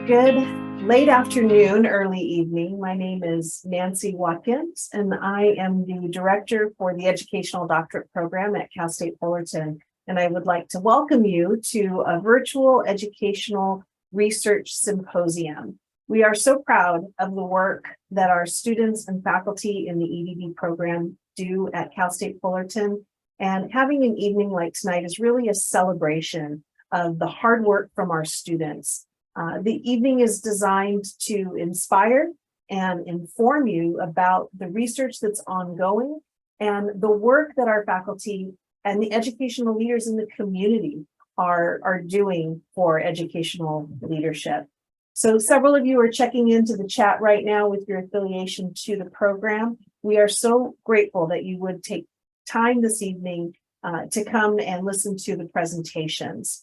Good late afternoon, early evening. My name is Nancy Watkins, and I am the director for the Educational Doctorate Program at Cal State Fullerton. And I would like to welcome you to a virtual educational research symposium. We are so proud of the work that our students and faculty in the EDD program do at Cal State Fullerton. And having an evening like tonight is really a celebration of the hard work from our students. The evening is designed to inspire and inform you about the research that's ongoing and the work that our faculty and the educational leaders in the community are doing for educational leadership. So several of you are checking into the chat right now with your affiliation to the program. We are so grateful that you would take time this evening to come and listen to the presentations.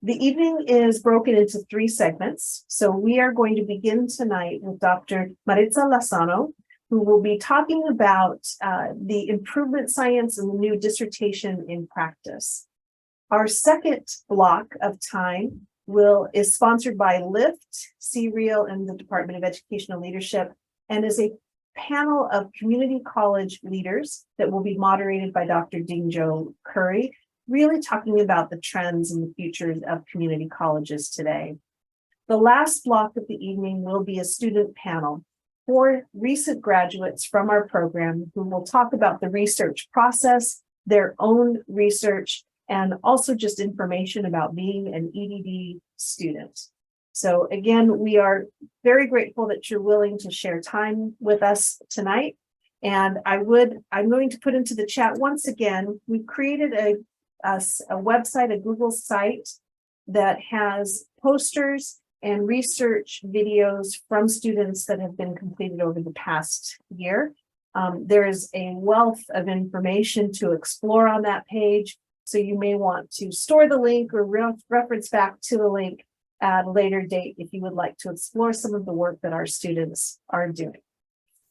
The evening is broken into 3 segments. So we are going to begin tonight with Dr. Maritza Lozano, who will be talking about the improvement science and the new dissertation in practice. Our second block of time is sponsored by LIFT, CREAL, and the Department of Educational Leadership, and is a panel of community college leaders that will be moderated by Dr. Dingjo Curry, really talking about the trends and the futures of community colleges today. The last block of the evening will be a student panel for recent graduates from our program who will talk about the research process, their own research, and also just information about being an EDD student. So again, we are very grateful that you're willing to share time with us tonight. And I'm going to put into the chat once again, we've created a website, a Google site that has posters and research videos from students that have been completed over the past year. There is a wealth of information to explore on that page, so you may want to store the link or reference back to the link at a later date if you would like to explore some of the work that our students are doing.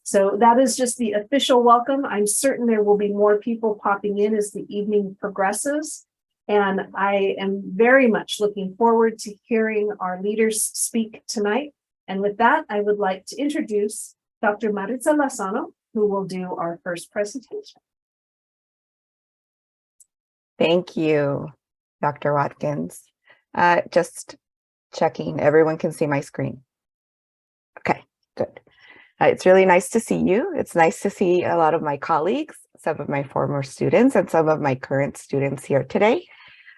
So that is just the official welcome. I'm certain there will be more people popping in as the evening progresses. And I am very much looking forward to hearing our leaders speak tonight. And with that, I would like to introduce Dr. Maritza Lozano, who will do our first presentation. Thank you, Dr. Watkins. Just checking, everyone can see my screen. Okay, good. It's really nice to see you. It's nice to see a lot of my colleagues, some of my former students, and some of my current students here today.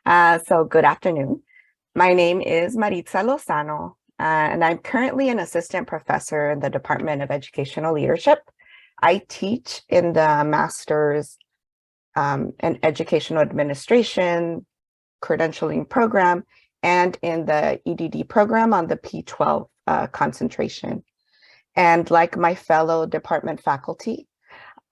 So good afternoon. My name is Maritza Lozano, and I'm currently an assistant professor in the Department of Educational Leadership. I teach in the Master's in Educational Administration credentialing program and in the EDD program on the P12 concentration. And like my fellow department faculty,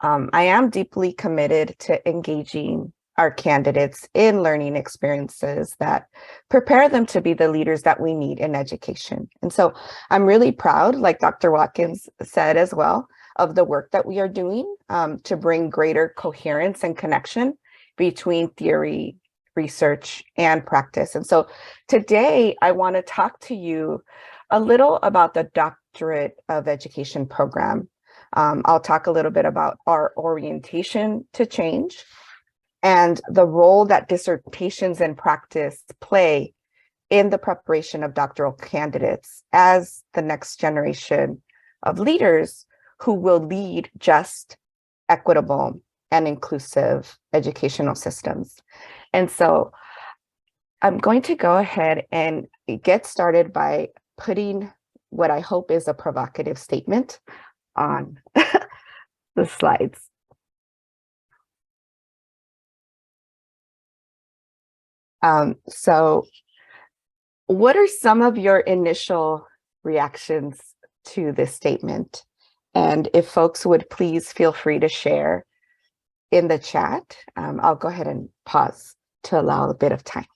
I am deeply committed to engaging our candidates in learning experiences that prepare them to be the leaders that we need in education. And so I'm really proud, like Dr. Watkins said as well, of the work that we are doing to bring greater coherence and connection between theory, research, and practice. And so today I want to talk to you a little about the Doctorate of Education program. I'll talk a little bit about our orientation to change and the role that dissertations and practice play in the preparation of doctoral candidates as the next generation of leaders who will lead just, equitable, and inclusive educational systems. And so I'm going to go ahead and get started by putting what I hope is a provocative statement on the slides. So what are some of your initial reactions to this statement? And if folks would please feel free to share in the chat, I'll go ahead and pause to allow a bit of time.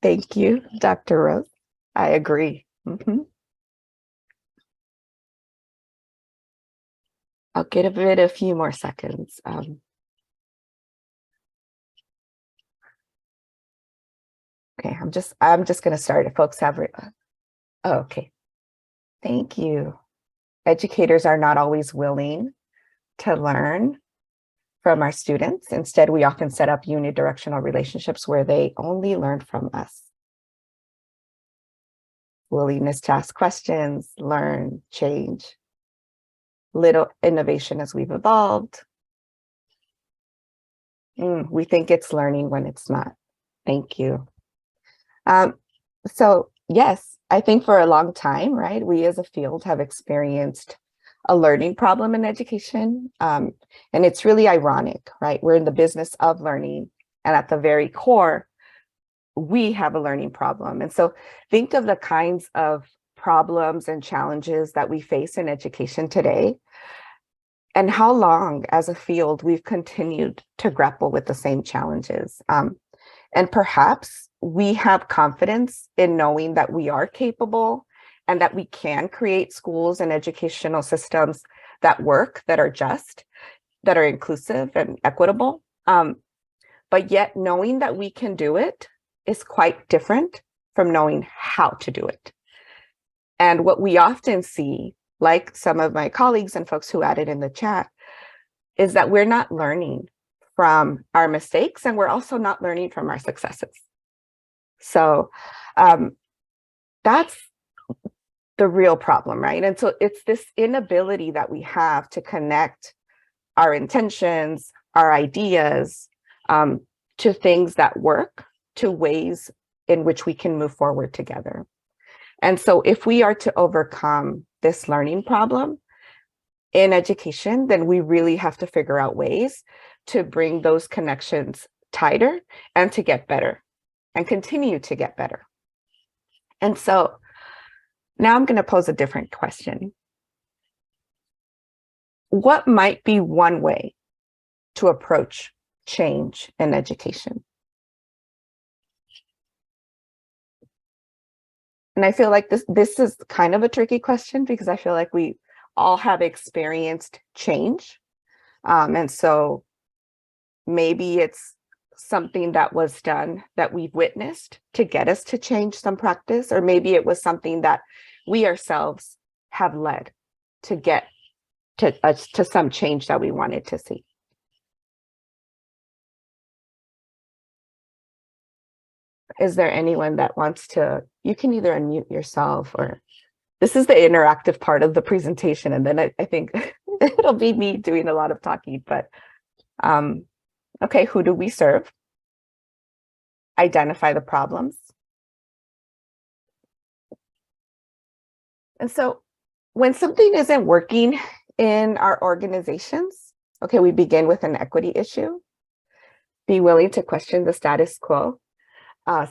Thank you, Dr. Rose. I agree. I'll give it a few more seconds. Okay, I'm just going to start. If folks have, okay. Thank you. Educators are not always willing to learn from our students. Instead, we often set up unidirectional relationships where they only learn from us. Willingness to ask questions, learn, change, little innovation as we've evolved. We think it's learning when it's not. Thank you. So yes, I think for a long time, right, we as a field have experienced a learning problem in education. And it's really ironic, right? We're in the business of learning, and at the very core, we have a learning problem. And so think of the kinds of problems and challenges that we face in education today, and how long as a field we've continued to grapple with the same challenges. And perhaps we have confidence in knowing that we are capable and that we can create schools and educational systems that work, that are just, that are inclusive and equitable. But yet knowing that we can do it is quite different from knowing how to do it. And what we often see, like some of my colleagues and folks who added in the chat, is that we're not learning from our mistakes, and we're also not learning from our successes. So that's the real problem, right? And so it's this inability that we have to connect our intentions, our ideas, to things that work, to ways in which we can move forward together. And so if we are to overcome this learning problem in education, then we really have to figure out ways to bring those connections tighter and to get better and continue to get better. And so now I'm going to pose a different question. What might be one way to approach change in education? And I feel like this is kind of a tricky question, because I feel like we all have experienced change. And so maybe it's something that was done that we've witnessed to get us to change some practice, or maybe it was something that we ourselves have led to get to some change that we wanted to see. Is there anyone that wants to? You can either unmute yourself, or this is the interactive part of the presentation, and then I think it'll be me doing a lot of talking. But okay, who do we serve? Identify the problems. And so when something isn't working in our organizations, okay, we begin with an equity issue. Be willing to question the status quo.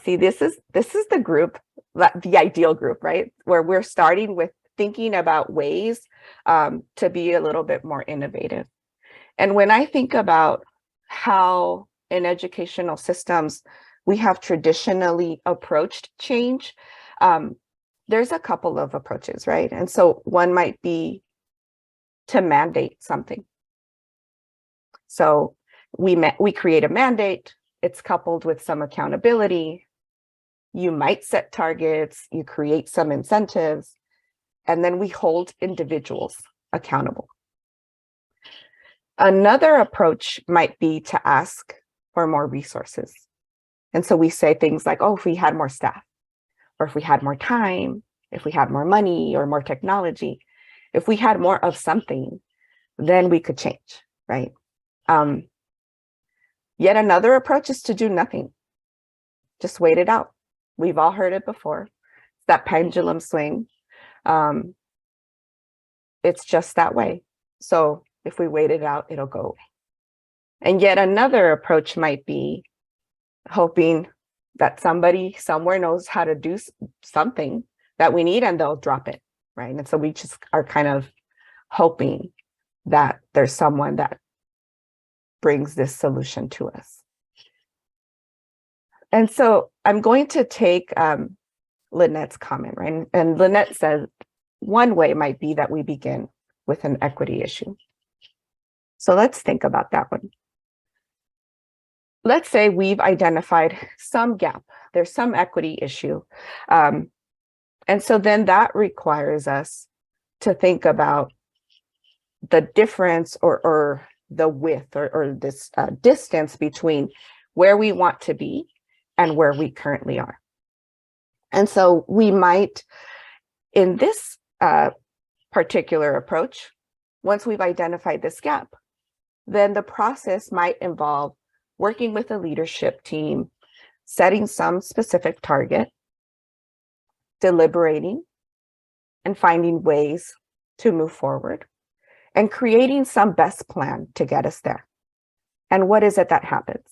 See, this is the group, the ideal group, right? Where we're starting with thinking about ways to be a little bit more innovative. And when I think about how in educational systems we have traditionally approached change, there's a couple of approaches, right? And so one might be to mandate something. So we create a mandate. It's coupled with some accountability. You might set targets, you create some incentives, and then we hold individuals accountable. Another approach might be to ask for more resources. And so we say things like, oh, if we had more staff, or if we had more time, if we had more money or more technology, if we had more of something, then we could change, right? Yet another approach is to do nothing. Just wait it out. We've all heard it before. That pendulum swing. It's just that way. So if we wait it out, it'll go away. And yet another approach might be hoping that somebody somewhere knows how to do something that we need, and they'll drop it, right? And so we just are kind of hoping that there's someone that brings this solution to us. And so I'm going to take Lynette's comment, right? And Lynette says one way might be that we begin with an equity issue. So let's think about that one. Let's say we've identified some gap. There's some equity issue. And so then that requires us to think about the difference or the width or this distance between where we want to be and where we currently are. And so we might, in this particular approach, once we've identified this gap, then the process might involve working with a leadership team, setting some specific target, deliberating, and finding ways to move forward, and creating some best plan to get us there. And what is it that happens?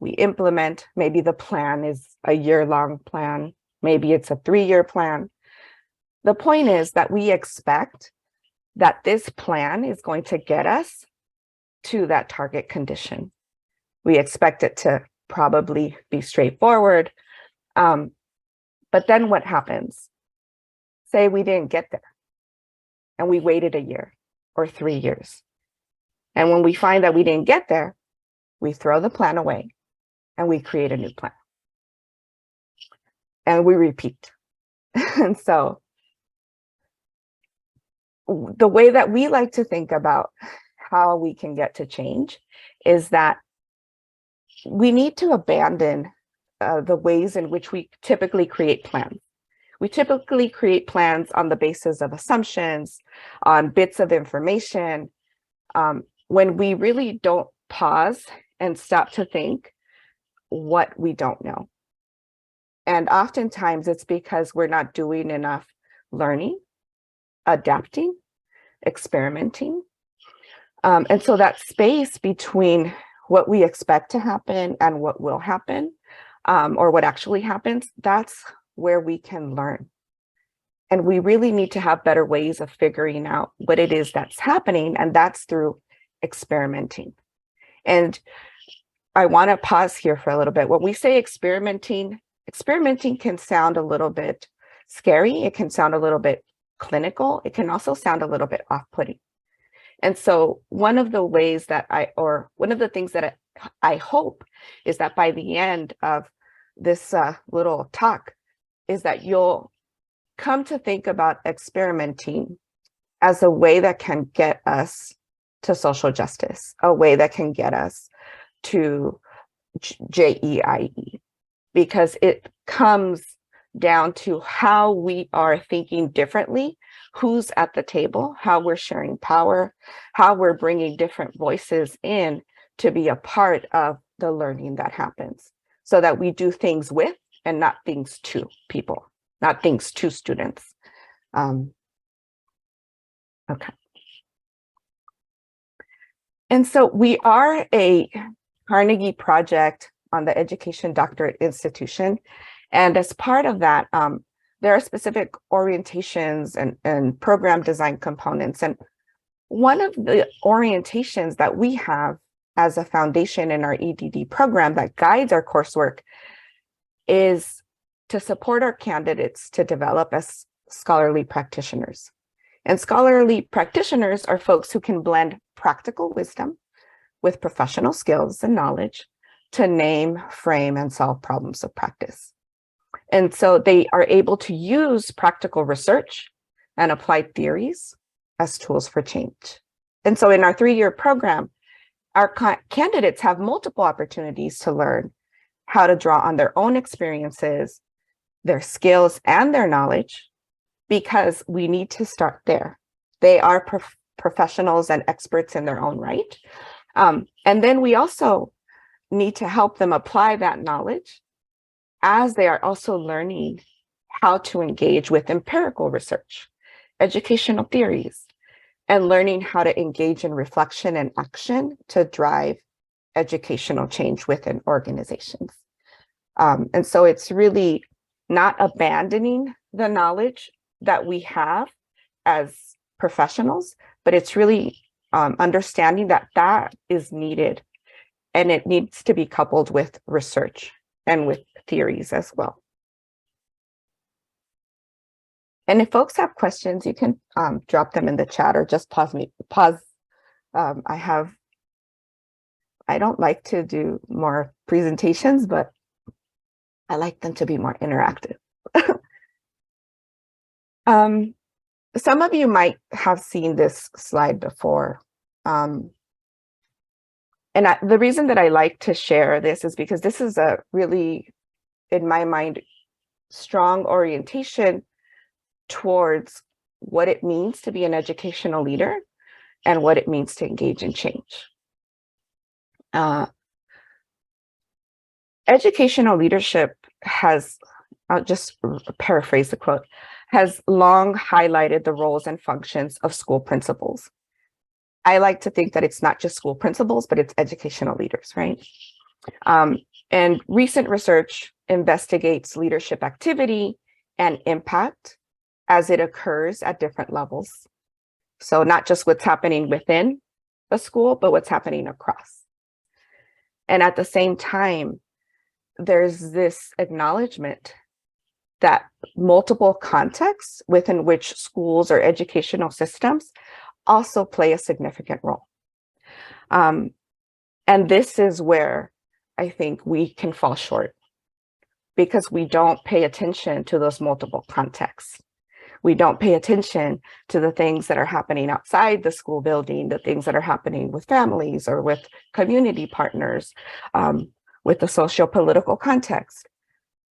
We implement, maybe the plan is a year-long plan, maybe it's a 3-year plan. The point is that we expect that this plan is going to get us to that target condition. We expect it to probably be straightforward. But then what happens? Say we didn't get there and we waited a year or 3 years. And when we find that we didn't get there, we throw the plan away and we create a new plan. And we repeat. And so the way that we like to think about how we can get to change is that we need to abandon the ways in which we typically create plans. We typically create plans on the basis of assumptions, on bits of information, when we really don't pause and stop to think what we don't know. And oftentimes it's because we're not doing enough learning, adapting, experimenting. And so that space between what we expect to happen and what will happen, or what actually happens, that's where we can learn. And we really need to have better ways of figuring out what it is that's happening, and that's through experimenting. And I want to pause here for a little bit. When we say experimenting can sound a little bit scary. It can sound a little bit clinical. It can also sound a little bit off-putting. And so one of the ways that one of the things that I hope is that by the end of this little talk is that you'll come to think about experimenting as a way that can get us to social justice, a way that can get us to JEIE, because it comes down to how we are thinking differently, who's at the table, how we're sharing power, how we're bringing different voices in to be a part of the learning that happens, so that we do things with and not things to people, not things to students. Okay. And so we are a Carnegie Project on the Education Doctorate Institution. And as part of that, there are specific orientations and program design components. And one of the orientations that we have as a foundation in our EDD program that guides our coursework is to support our candidates to develop as scholarly practitioners. And scholarly practitioners are folks who can blend practical wisdom with professional skills and knowledge to name, frame, and solve problems of practice. And so they are able to use practical research and applied theories as tools for change. And so in our 3-year program, our candidates have multiple opportunities to learn how to draw on their own experiences, their skills, and their knowledge, because we need to start there. They are professionals and experts in their own right. And then we also need to help them apply that knowledge as they are also learning how to engage with empirical research, educational theories, and learning how to engage in reflection and action to drive educational change within organizations. And so it's really not abandoning the knowledge that we have as professionals, but it's really understanding that that is needed, and it needs to be coupled with research and with theories as well. And if folks have questions, you can drop them in the chat or just pause. I don't like to do more presentations, but I like them to be more interactive. Some of you might have seen this slide before. The reason that I like to share this is because this is a really, in my mind, strong orientation towards what it means to be an educational leader and what it means to engage in change. Educational leadership has, I'll just paraphrase the quote, has long highlighted the roles and functions of school principals. I like to think that it's not just school principals, but it's educational leaders, right? And recent research investigates leadership activity and impact as it occurs at different levels. So not just what's happening within a school, but what's happening across. And at the same time, there's this acknowledgement that multiple contexts within which schools or educational systems also play a significant role. And this is where I think we can fall short, because we don't pay attention to those multiple contexts. We don't pay attention to the things that are happening outside the school building, the things that are happening with families or with community partners, with the socio-political context.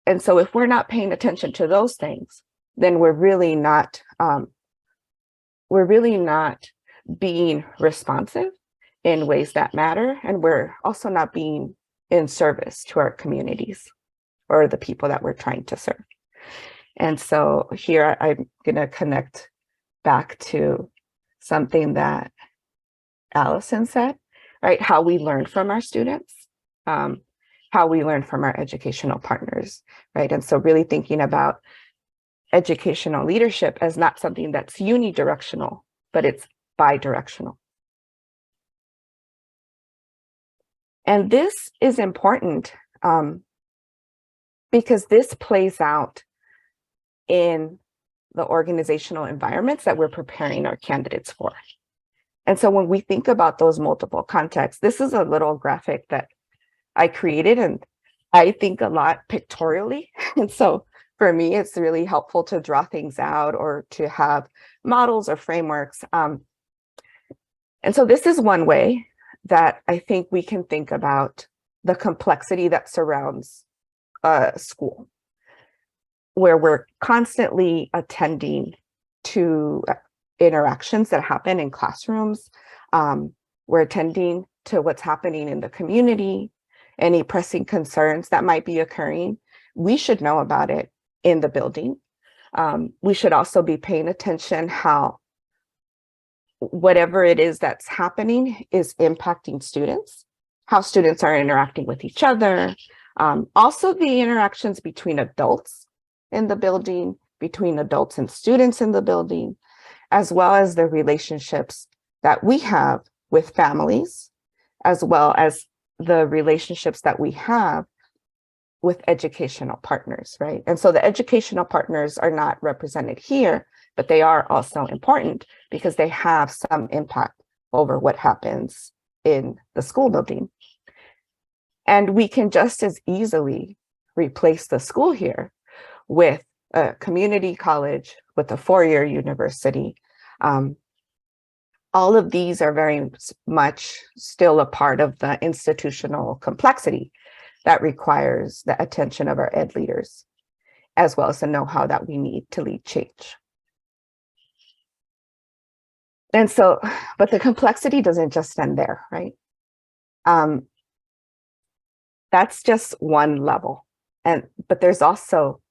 And so if we're not paying attention to those things, then we're really not being responsive in ways that matter. And we're also not being in service to our communities or the people that we're trying to serve. And so here I'm going to connect back to something that Allison said, right? How we learn from our students, how we learn from our educational partners, right? And so really thinking about educational leadership as not something that's unidirectional, but it's bidirectional. And this is important because this plays out in the organizational environments that we're preparing our candidates for. And so when we think about those multiple contexts, this is a little graphic that I created, and I think a lot pictorially. And so for me, it's really helpful to draw things out or to have models or frameworks. And so this is one way that I think we can think about the complexity that surrounds school, where we're constantly attending to interactions that happen in classrooms. We're attending to what's happening in the community, any pressing concerns that might be occurring. We should know about it in the building. We should also be paying attention how whatever it is that's happening is impacting students, how students are interacting with each other, also the interactions between adults in the building, between adults and students in the building, as well as the relationships that we have with families, as well as the relationships that we have with educational partners, right? And so the educational partners are not represented here, but they are also important because they have some impact over what happens in the school building. And we can just as easily replace the school here with a community college, with a four-year university. All of these are very much still a part of the institutional complexity that requires the attention of our ed leaders, as well as the know-how that we need to lead change. And so, but the complexity doesn't just end there, right? That's just one level. But there's also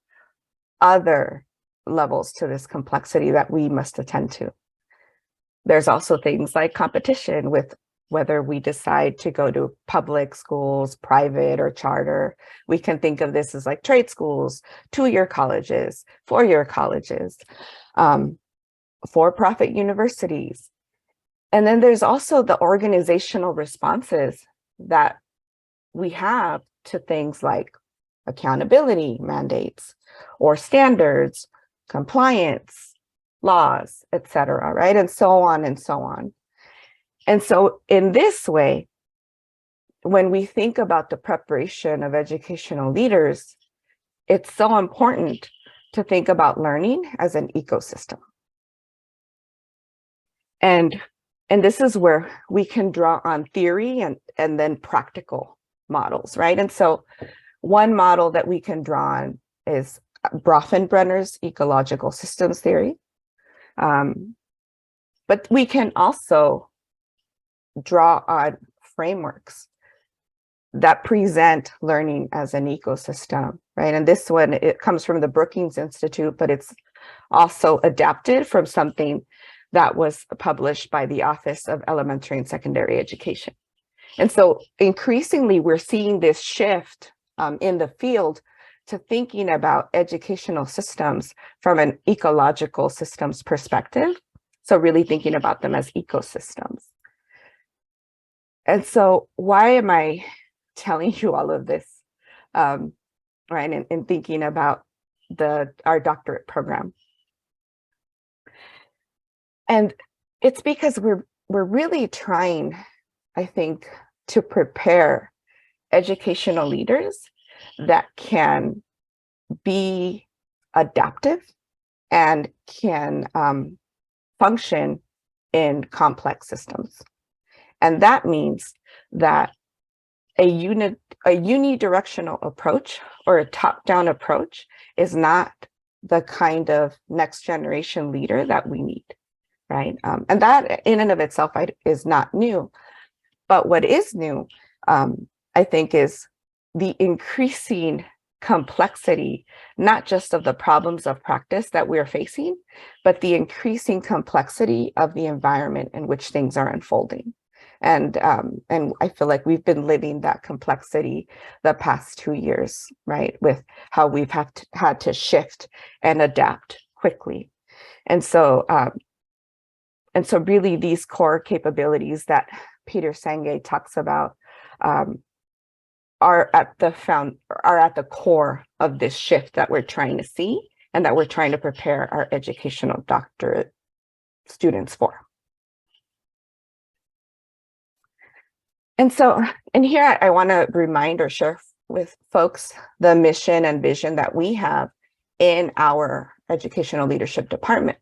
other levels to this complexity that we must attend to. There's also things like competition with whether we decide to go to public schools, private or charter. We can think of this as like trade schools, two-year colleges, four-year colleges, for-profit universities. And then there's also the organizational responses that we have to things like accountability mandates or standards, compliance, laws, etc., right? And so on and so on. And so in this way, when we think about the preparation of educational leaders, it's so important to think about learning as an ecosystem. And this is where we can draw on theory and then practical models, right? And so one model that we can draw on is Bronfenbrenner's ecological systems theory. But we can also draw on frameworks that present learning as an ecosystem, right? And this one, it comes from the Brookings Institute, but it's also adapted from something that was published by the Office of Elementary and Secondary Education. And so increasingly, we're seeing this shift in the field to thinking about educational systems from an ecological systems perspective. So really thinking about them as ecosystems. And so why am I telling you all of this, right? And thinking about our doctorate program. And it's because we're really trying, I think, to prepare educational leaders that can be adaptive and can function in complex systems. And that means that a unidirectional approach or a top-down approach is not the kind of next generation leader that we need, right? And that in and of itself is not new. But what is new, I think, is the increasing complexity, not just of the problems of practice that we're facing, but the increasing complexity of the environment in which things are unfolding. And I feel like we've been living that complexity the past 2 years, right? With how we've had to shift and adapt quickly. And so really these core capabilities that Peter Senge talks about are at the core of this shift that we're trying to see and that we're trying to prepare our educational doctorate students for. And so, and here I want to remind or share with folks the mission and vision that we have in our educational leadership department.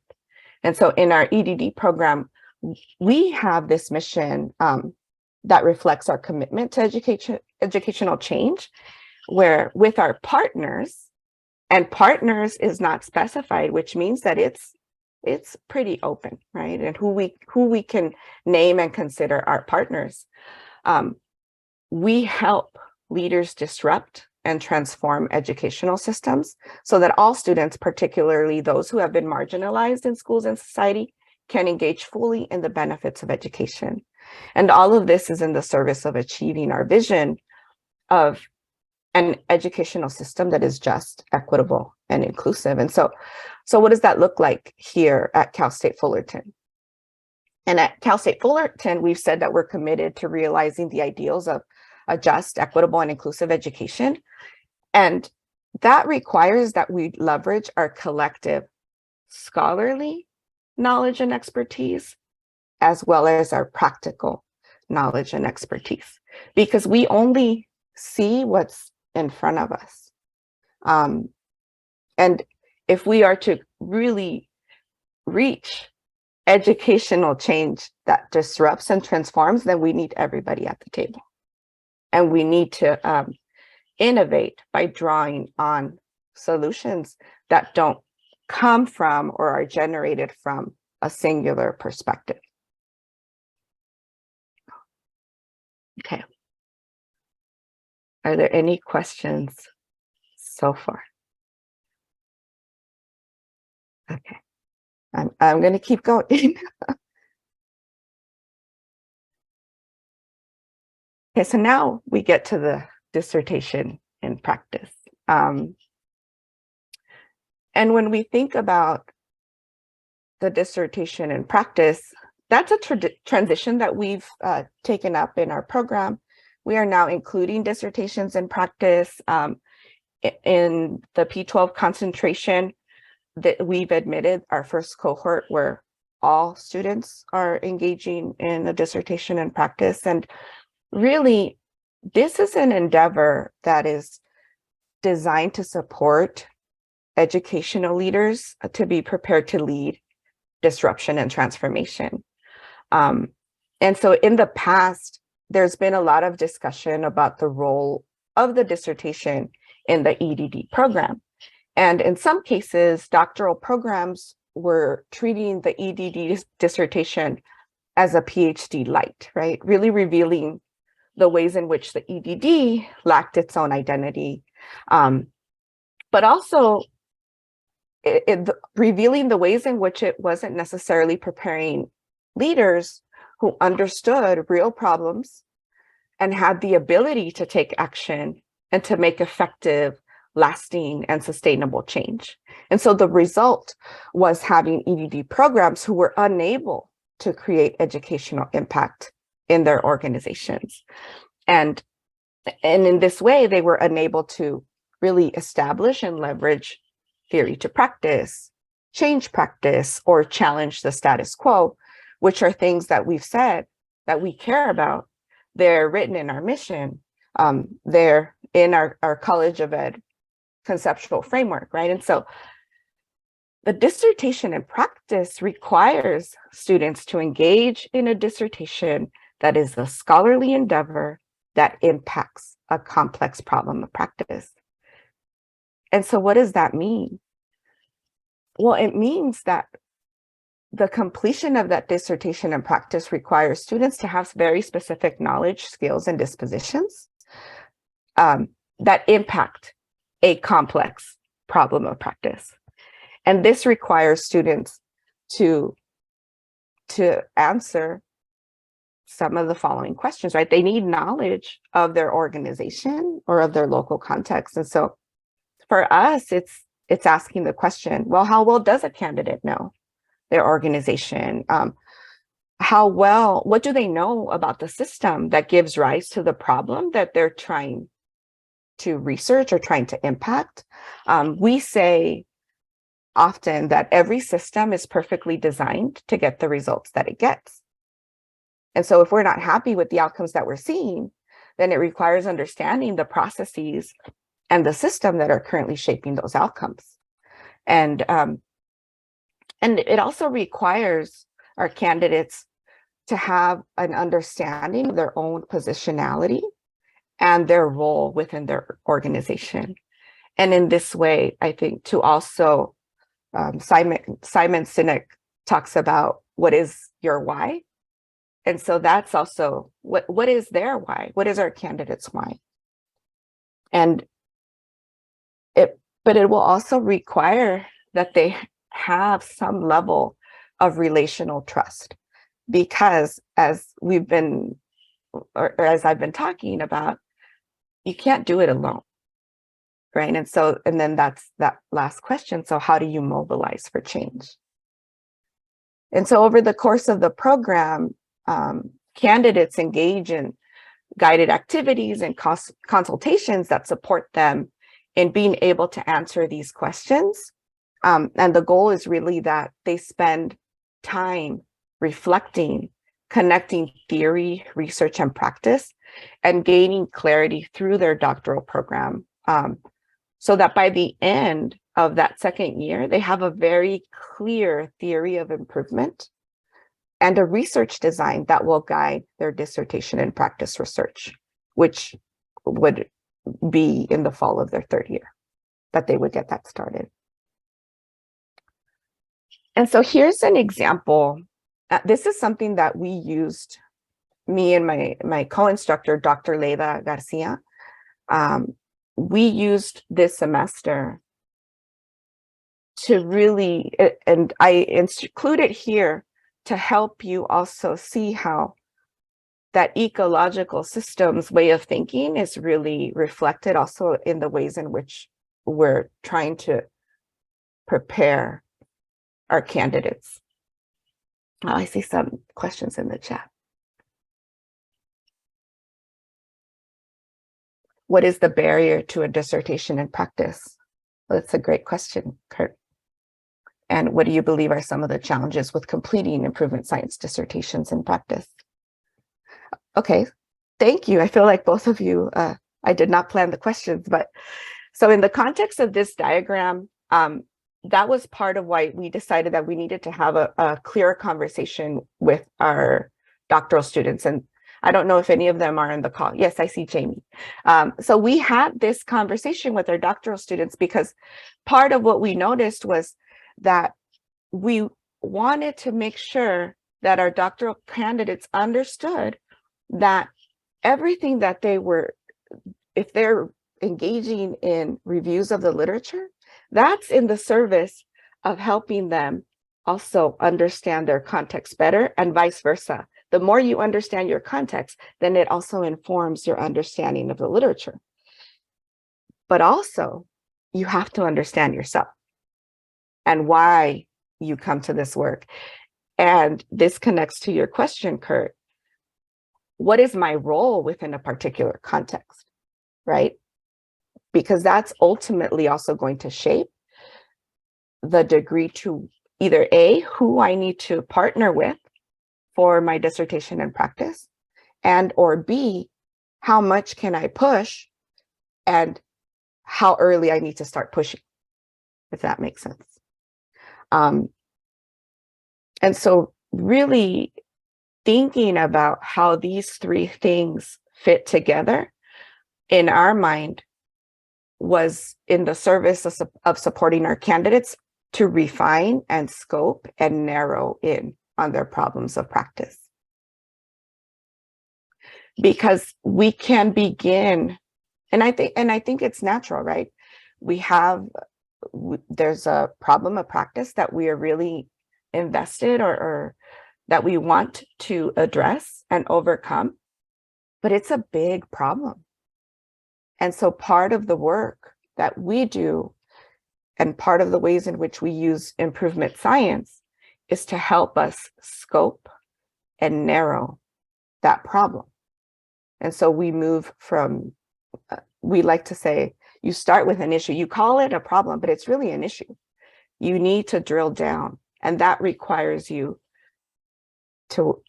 And so in our EDD program, we have this mission that reflects our commitment to educational change, where with our partners, and partners is not specified, which means that it's pretty open, right? And who we can name and consider our partners. We help leaders disrupt and transform educational systems so that all students, particularly those who have been marginalized in schools and society, can engage fully in the benefits of education. And all of this is in the service of achieving our vision of an educational system that is just, equitable, and inclusive. And so what does that look like here at Cal State Fullerton? And at Cal State Fullerton, we've said that we're committed to realizing the ideals of a just, equitable, and inclusive education. And that requires that we leverage our collective scholarly knowledge and expertise, as well as our practical knowledge and expertise, because we only see what's in front of us. And if we are to really reach educational change that disrupts and transforms, then we need everybody at the table. And we need to innovate by drawing on solutions that don't come from or are generated from a singular perspective. Okay. Are there any questions so far? Okay. I'm going to keep going. Okay, so now we get to the dissertation in practice. And when we think about the dissertation in practice, that's a transition that we've taken up in our program. We are now including dissertations in practice in the P12 concentration that we've admitted our first cohort where all students are engaging in a dissertation and practice. And really, this is an endeavor that is designed to support educational leaders to be prepared to lead disruption and transformation. And so in the past, there's been a lot of discussion about the role of the dissertation in the EDD program. And in some cases, doctoral programs were treating the EDD dissertation as a PhD light, right? Really revealing the ways in which the EDD lacked its own identity, but also revealing the ways in which it wasn't necessarily preparing leaders who understood real problems and had the ability to take action and to make effective, lasting, and sustainable change. And so the result was having EDD programs who were unable to create educational impact in their organizations. And in this way, they were unable to really establish and leverage theory to practice, change practice, or challenge the status quo, which are things that we've said that we care about. They're written in our mission. They're in our College of Ed conceptual framework, right? And so the dissertation and practice requires students to engage in a dissertation that is a scholarly endeavor that impacts a complex problem of practice. And so what does that mean? Well, it means that the completion of that dissertation and practice requires students to have very specific knowledge, skills, and dispositions that impact a complex problem of practice. And this requires students to answer some of the following questions, right? They need knowledge of their organization or of their local context. And so for us, it's asking the question, well, how well does a candidate know their organization? What do they know about the system that gives rise to the problem that they're trying to research or trying to impact? We say often that every system is perfectly designed to get the results that it gets. And so if we're not happy with the outcomes that we're seeing, then it requires understanding the processes and the system that are currently shaping those outcomes. And it also requires our candidates to have an understanding of their own positionality and their role within their organization. And in this way, I think to also, Simon Sinek talks about what is your why. And so that's also what is their why? What is our candidate's why? But it will also require that they have some level of relational trust, because as I've been talking about, you can't do it alone, right? And then that's that last question. So how do you mobilize for change? And so over the course of the program, candidates engage in guided activities and consultations that support them in being able to answer these questions. And the goal is really that they spend time reflecting, connecting theory, research, and practice, and gaining clarity through their doctoral program, so that by the end of that second year, they have a very clear theory of improvement and a research design that will guide their dissertation and practice research, which would be in the fall of their third year that they would get that started. And so here's an example. This is something that we used, me and my co-instructor, Dr. Leila Garcia. We used this semester to really, and I include it here to help you also see how that ecological systems way of thinking is really reflected also in the ways in which we're trying to prepare our candidates. I see some questions in the chat. what is the barrier to a dissertation in practice? Well, that's a great question, Kurt. And what do you believe are some of the challenges with completing improvement science dissertations in practice? Okay, thank you. I feel like both of you, I did not plan the questions, but so in the context of this diagram, that was part of why we decided that we needed to have a clearer conversation with our doctoral students. And I don't know if any of them are in the call. Yes, I see Jamie. So we had this conversation with our doctoral students because part of what we noticed was that we wanted to make sure that our doctoral candidates understood that everything that they were, if they're engaging in reviews of the literature, that's in the service of helping them also understand their context better, and vice versa. The more you understand your context, then it also informs your understanding of the literature. But also, you have to understand yourself and why you come to this work. And this connects to your question, Kurt. What is my role within a particular context, right? Because that's ultimately also going to shape the degree to either A, who I need to partner with for my dissertation and practice, and or B, how much can I push and how early I need to start pushing, if that makes sense. And so really thinking about how these three things fit together in our mind was in the service of supporting our candidates to refine and scope and narrow in on their problems of practice. Because we can begin, and I think it's natural, right? There's a problem of practice that we are really invested or that we want to address and overcome, but it's a big problem. And so part of the work that we do and part of the ways in which we use improvement science is to help us scope and narrow that problem. And so we move from, we like to say, you start with an issue, you call it a problem, but it's really an issue. You need to drill down, and that requires you to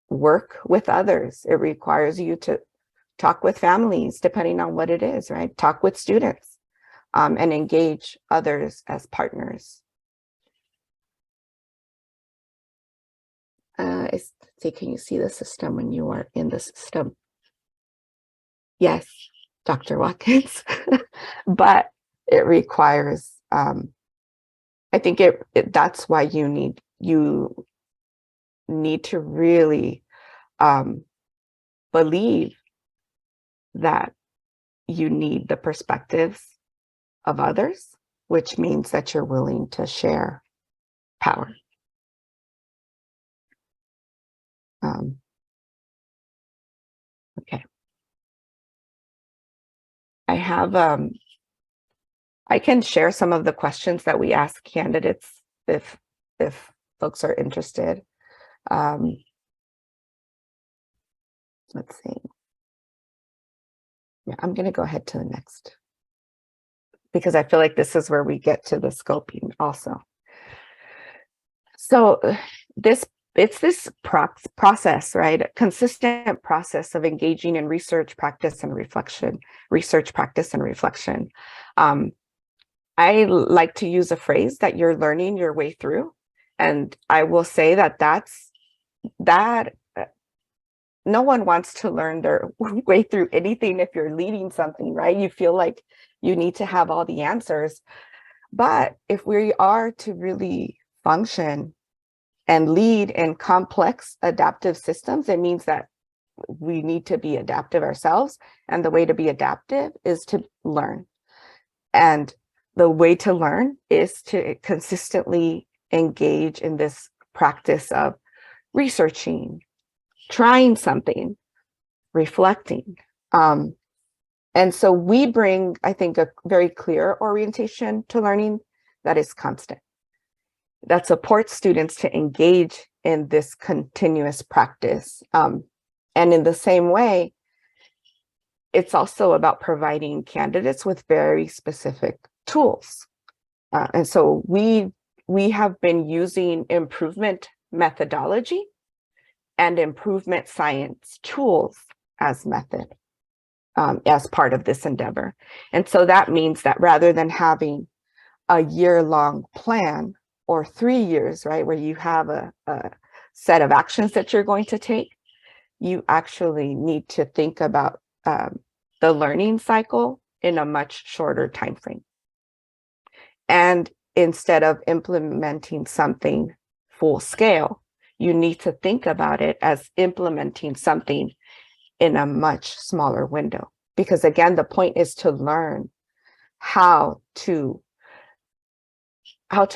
work with others. It requires you to talk with families, depending on what it is, right? Talk with students and engage others as partners. Let's see, can you see the system when you are in the system? Yes, Dr. Watkins, but it requires, I think that's why you need to really believe that you need the perspectives of others, which means that you're willing to share power. Okay. I have, I can share some of the questions that we ask candidates if folks are interested. Let's see. Yeah, I'm going to go ahead to the next, because I feel like this is where we get to the scoping also. So it's this process, right? A consistent process of engaging in research, practice, and reflection. Research, practice, and reflection. I like to use a phrase that you're learning your way through, and I will say that no one wants to learn their way through anything if you're leading something, right? You feel like you need to have all the answers. But if we are to really function and lead in complex adaptive systems, it means that we need to be adaptive ourselves. And the way to be adaptive is to learn. And the way to learn is to consistently engage in this practice of researching, trying something, reflecting. And so we bring, I think, a very clear orientation to learning that is constant, that supports students to engage in this continuous practice. And in the same way, it's also about providing candidates with very specific tools. And so we have been using improvement methodology and improvement science tools as method, as part of this endeavor. And so that means that rather than having a year-long plan or 3 years, right, where you have a set of actions that you're going to take, you actually need to think about the learning cycle in a much shorter time frame. And instead of implementing something full scale, you need to think about it as implementing something in a much smaller window. Because again, the point is to learn how to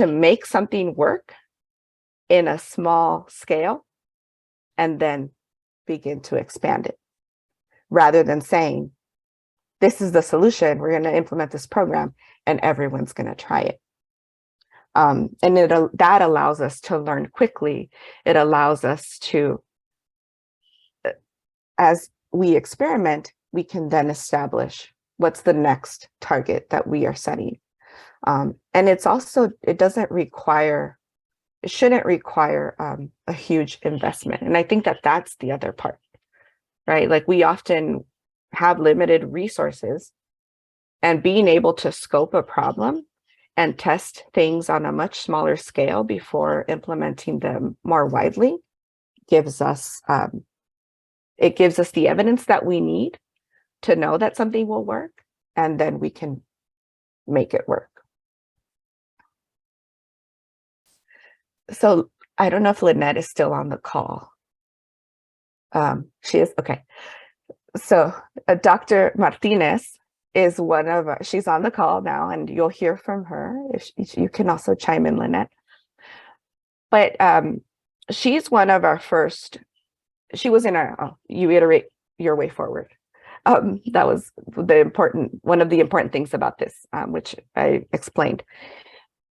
make something work in a small scale and then begin to expand it, rather than saying, this is the solution, we're going to implement this program and everyone's going to try it. And that allows us to learn quickly. It allows us to, as we experiment, we can then establish what's the next target that we are setting. And it's also, it shouldn't require a huge investment. And I think that that's the other part, right? Like, we often have limited resources, and being able to scope a problem and test things on a much smaller scale before implementing them more widely gives us the evidence that we need to know that something will work, and then we can make it work. So I don't know if Lynette is still on the call. She is, okay. So Dr. Martinez is she's on the call now, and you'll hear from her. If you can also chime in, Lynette. But she's one of our first, she was in you iterate your way forward. That was one of the important things about this, which I explained.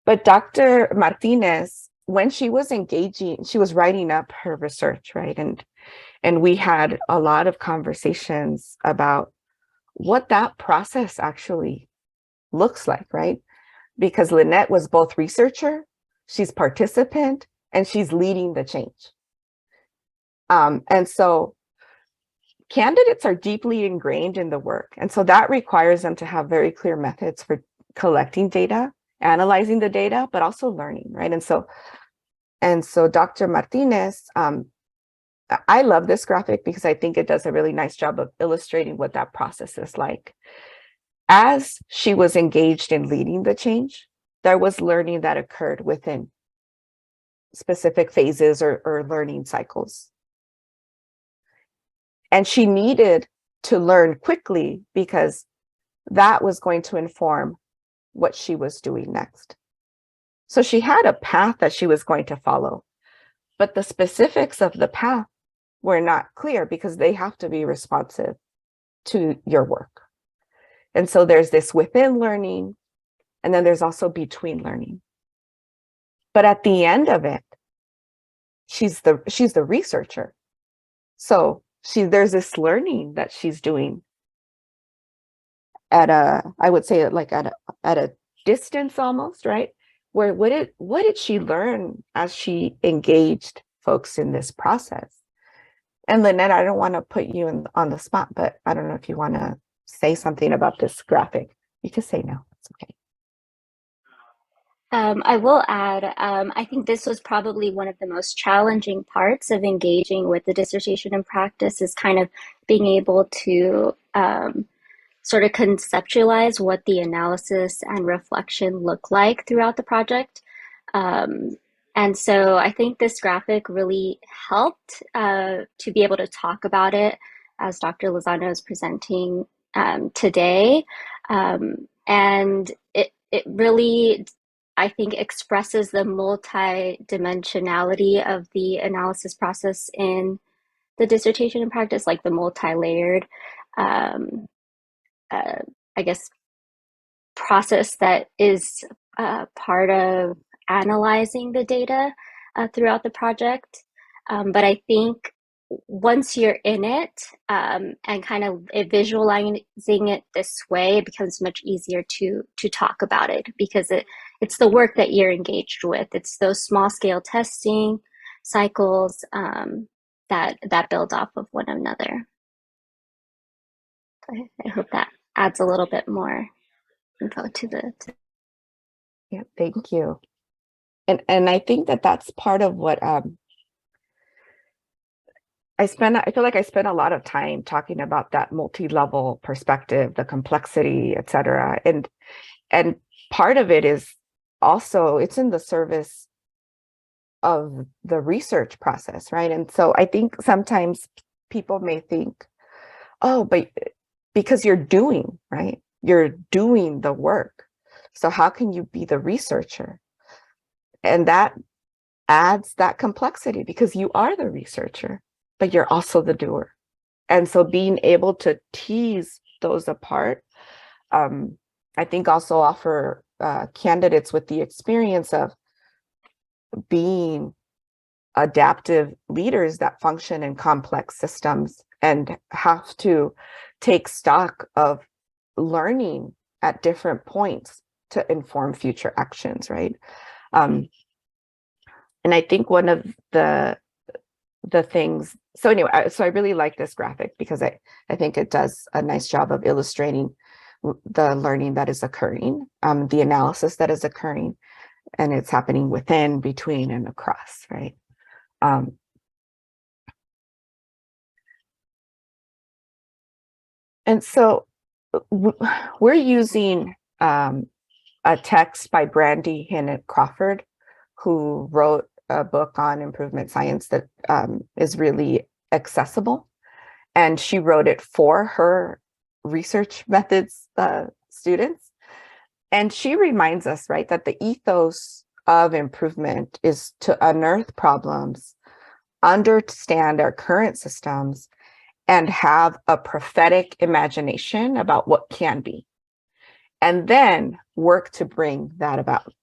But Dr. Martinez, when she was engaging, she was writing up her research, right? And we had a lot of conversations about what that process actually looks like, right? Because Lynette was both researcher, she's participant, and she's leading the change. And so candidates are deeply ingrained in the work. And so that requires them to have very clear methods for collecting data, analyzing the data, but also learning, right? And so Dr. Martinez, I love this graphic because I think it does a really nice job of illustrating what that process is like. As she was engaged in leading the change, there was learning that occurred within specific phases or learning cycles. And she needed to learn quickly because that was going to inform what she was doing next. So she had a path that she was going to follow, but the specifics of the path were not clear because they have to be responsive to your work. And so there's this within learning, and then there's also between learning. But at the end of it, she's the researcher. So there's this learning that she's doing I would say like at a distance almost, right? Where what did she learn as she engaged folks in this process? And Lynette, I don't want to put you on the spot, but I don't know if you want to say something about this graphic. You can say no, it's okay. I will add, I think this was probably one of the most challenging parts of engaging with the dissertation in practice, is kind of being able to sort of conceptualize what the analysis and reflection look like throughout the project. And so I think this graphic really helped to be able to talk about it as Dr. Lozano is presenting today. And it really, I think, expresses the multi-dimensionality of the analysis process in the dissertation in practice, like the multi-layered, I guess, process that is part of analyzing the data throughout the project. But I think once you're in it, and kind of visualizing it this way, it becomes much easier to talk about it, because it's the work that you're engaged with. It's those small scale testing cycles, that build off of one another. I hope that adds a little bit more info to the. Yeah, thank you. And I think that that's part of what I feel like I spend a lot of time talking about that multi-level perspective, the complexity, et cetera. And part of it is also, it's in the service of the research process, right? And so I think sometimes people may think, oh, but because you're doing, right? You're doing the work. So how can you be the researcher? And that adds that complexity, because you are the researcher, but you're also the doer. And so being able to tease those apart, I think also offer candidates with the experience of being adaptive leaders that function in complex systems and have to take stock of learning at different points to inform future actions, right? And I think one of the things, so anyway, so I really like this graphic because I think it does a nice job of illustrating the learning that is occurring, the analysis that is occurring, and it's happening within, between, and across, right? And so we're using a text by Brandy Hinnett Crawford, who wrote a book on improvement science that is really accessible. And she wrote it for her research methods students. And she reminds us, right, that the ethos of improvement is to unearth problems, understand our current systems, and have a prophetic imagination about what can be, and then work to bring that about.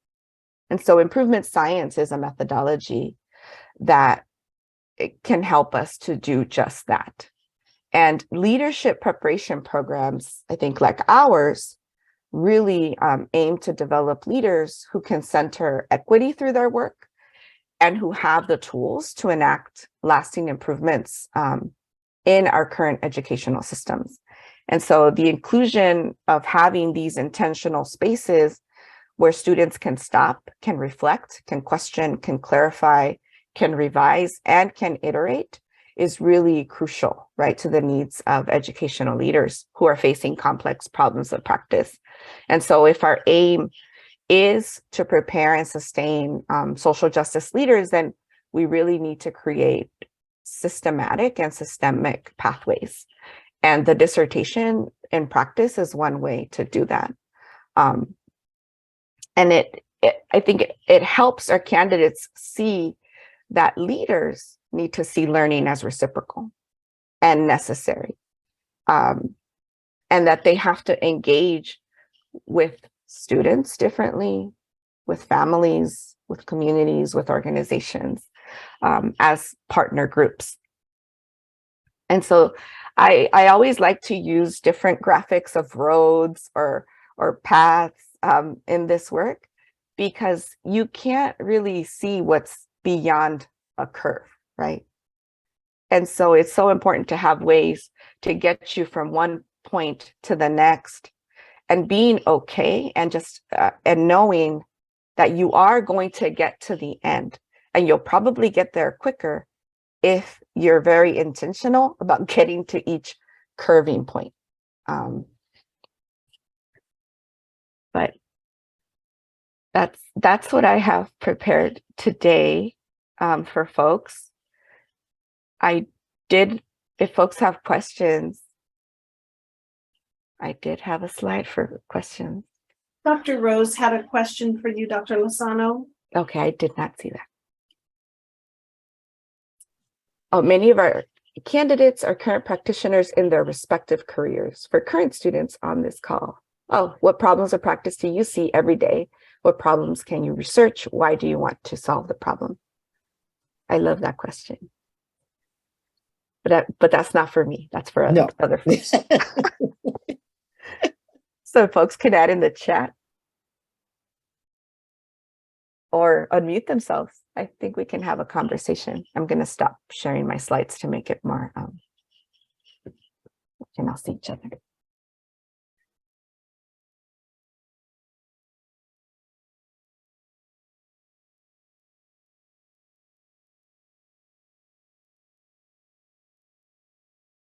And so improvement science is a methodology that it can help us to do just that. And leadership preparation programs, I think, like ours, really aim to develop leaders who can center equity through their work and who have the tools to enact lasting improvements in our current educational systems. And so the inclusion of having these intentional spaces where students can stop, can reflect, can question, can clarify, can revise, and can iterate is really crucial, right, to the needs of educational leaders who are facing complex problems of practice. And so if our aim is to prepare and sustain social justice leaders, then we really need to create systematic and systemic pathways. And the dissertation in practice is one way to do that. And I think it helps our candidates see that leaders need to see learning as reciprocal and necessary, and that they have to engage with students differently, with families, with communities, with organizations, as partner groups. And so I always like to use different graphics of roads or paths in this work, because you can't really see what's beyond a curve, right? And so it's so important to have ways to get you from one point to the next, and being okay and just and knowing that you are going to get to the end, and you'll probably get there quicker if you're very intentional about getting to each curving point. But that's what I have prepared today for folks. If folks have questions, I did have a slide for questions. Dr. Rose had a question for you, Dr. Lozano. Okay, I did not see that. Oh, many of our candidates are current practitioners in their respective careers. For current students on this call, what problems of practice do you see every day? What problems can you research? Why do you want to solve the problem? I love that question. but that's not for me. That's for No. other folks. So folks can add in the chat or unmute themselves. I think we can have a conversation. I'm going to stop sharing my slides to make it more, we can all see each other.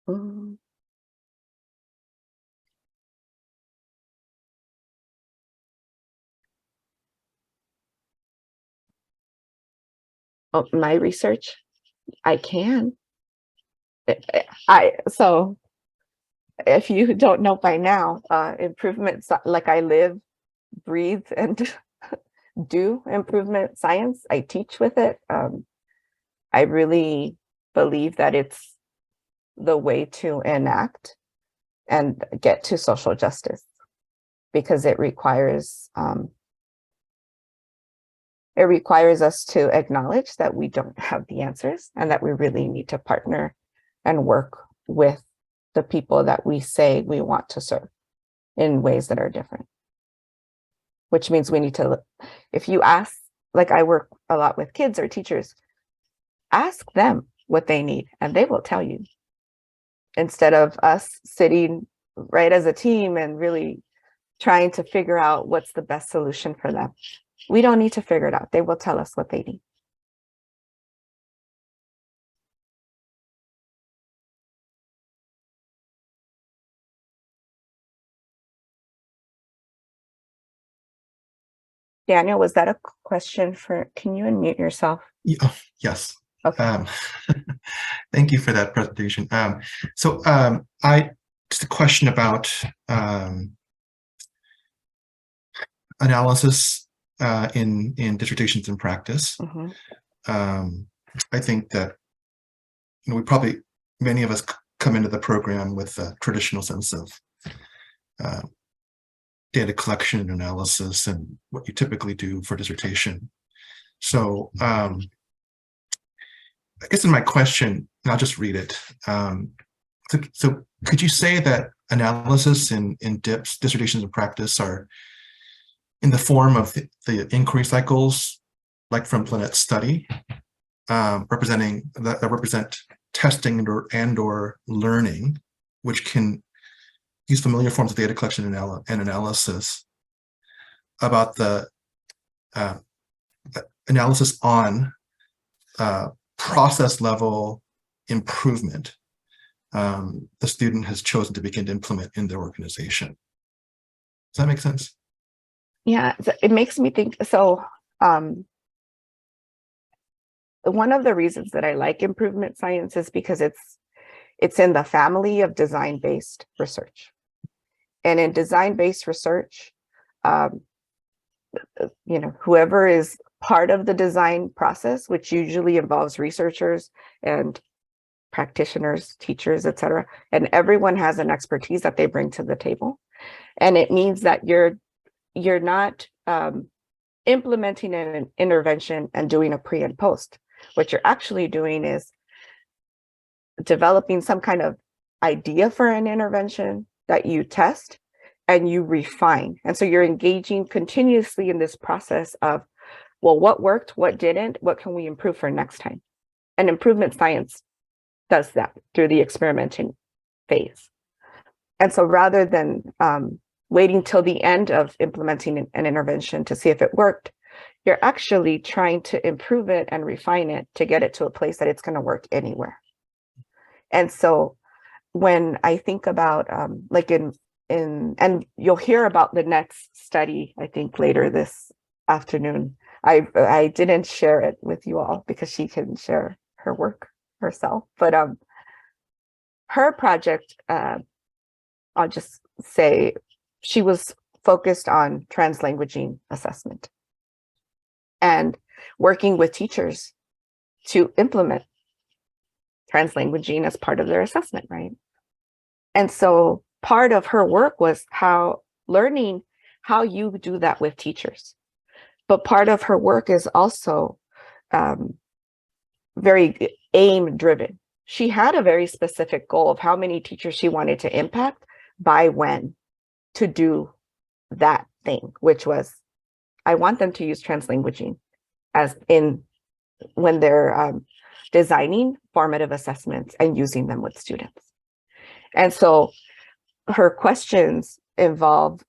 Mm. Oh, my research, I can. So if you don't know by now, improvements, like I live, breathe, and do improvement science. I teach with it. I really believe that it's the way to enact and get to social justice, because it requires us to acknowledge that we don't have the answers and that we really need to partner and work with the people that we say we want to serve in ways that are different. Which means we need to, if you ask, like I work a lot with kids or teachers, ask them what they need and they will tell you. Instead of us sitting right as a team and really trying to figure out what's the best solution for them. We don't need to figure it out. They will tell us what they need. Daniel, was that a question for, can you unmute yourself? Yeah, yes. Okay. Thank you for that presentation. Just a question about analysis in dissertations in practice. Mm-hmm. I think that many of us come into the program with a traditional sense of data collection and analysis and what you typically do for dissertation. So I guess in my question, and I'll just read it. So could you say that analysis in dissertations in practice are in the form of the inquiry cycles, like from Planet's study, that represent testing and or learning, which can use familiar forms of data collection and analysis about the analysis on process level improvement the student has chosen to begin to implement in their organization. Does that make sense? Yeah, it makes me think. So one of the reasons that I like improvement science is because it's in the family of design-based research. And in design-based research, whoever is part of the design process, which usually involves researchers and practitioners, teachers, etc., and everyone has an expertise that they bring to the table. And it means that you're not implementing an intervention and doing a pre and post. What you're actually doing is developing some kind of idea for an intervention that you test and you refine. And so you're engaging continuously in this process of, well, what worked, what didn't, what can we improve for next time? And improvement science does that through the experimenting phase. And so rather than waiting till the end of implementing an intervention to see if it worked, you're actually trying to improve it and refine it to get it to a place that it's going to work anywhere. And so when I think about and you'll hear about the next study, I think later this afternoon. I didn't share it with you all because she can share her work herself, but her project, I'll just say she was focused on translanguaging assessment and working with teachers to implement translanguaging as part of their assessment, right? And so part of her work was learning how you do that with teachers. But part of her work is also very aim driven. she had a very specific goal of how many teachers she wanted to impact by when to do that thing, which was, I want them to use translanguaging as in when they're designing formative assessments and using them with students. And so her questions involved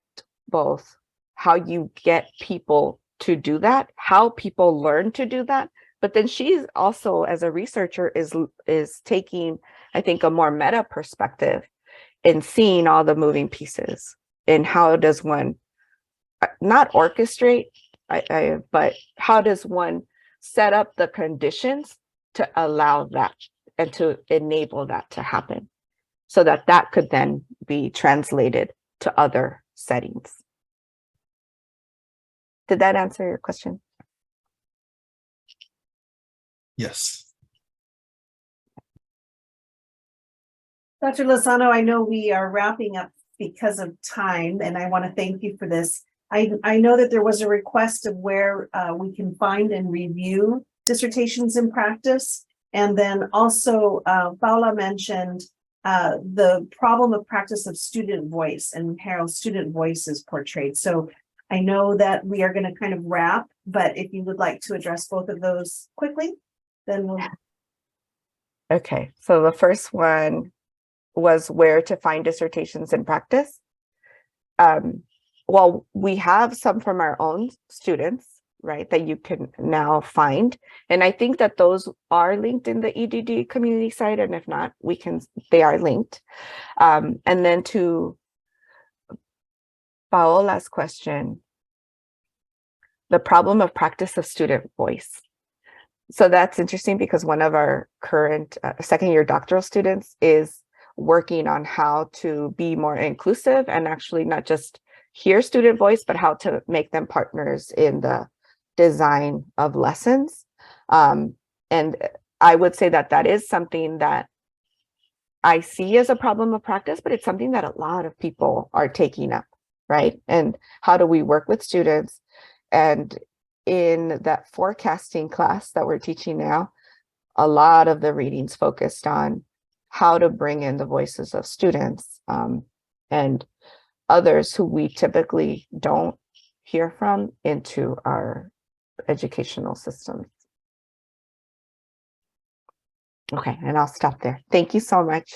both how you get people to do that, how people learn to do that, but then she's also, as a researcher, is taking, I think, a more meta perspective in seeing all the moving pieces and how does one not orchestrate, but how does one set up the conditions to allow that and to enable that to happen so that that could then be translated to other settings. Did that answer your question? Yes. Dr. Lozano, I know we are wrapping up because of time, and I want to thank you for this. I know that there was a request of where we can find and review dissertations in practice. And then also Paula mentioned the problem of practice of student voice and how student voice is portrayed. So I know that we are going to kind of wrap, but if you would like to address both of those quickly, then we'll. Okay, so the first one was where to find dissertations in practice. Well, we have some from our own students, right, that you can now find. And I think that those are linked in the EDD community site. And if not, they are linked. And then to Paola's question, the problem of practice of student voice. So that's interesting because one of our current second-year doctoral students is working on how to be more inclusive and actually not just hear student voice, but how to make them partners in the design of lessons. And I would say that that is something that I see as a problem of practice, but it's something that a lot of people are taking up, right? And how do we work with students? And in that forecasting class that we're teaching now, a lot of the readings focused on how to bring in the voices of students and others who we typically don't hear from into our educational systems. Okay, and I'll stop there. Thank you so much.